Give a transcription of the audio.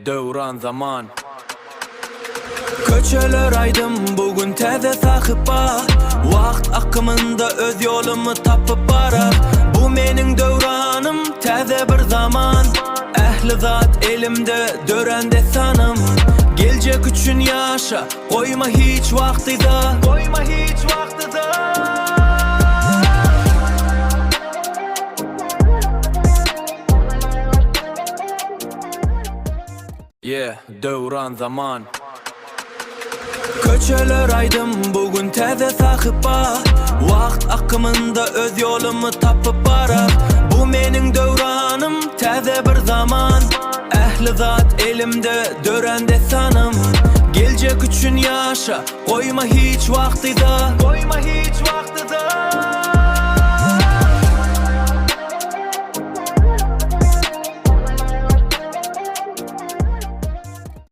Dövran zaman. Köçeler aydım bugün teze sahiba. Vakt akımında öz yolumu tapıp barar. Bu mening dövranım teze bir zaman. Ehli zat elimde dörende sanım. Gelecek üçün yaşa koyma hiç vaktida. Koyma hiç vaktida. Dövran zaman. Köçeler aydım bugün teze sahiba. Vakt akımında öz yolumu tapıp barar. Bu mening dövranım teze bir zaman. Ehli zat elimde dörende sanım. Gelecek üçün yaşa koyma hiç vaktida. Koyma hiç vaktida.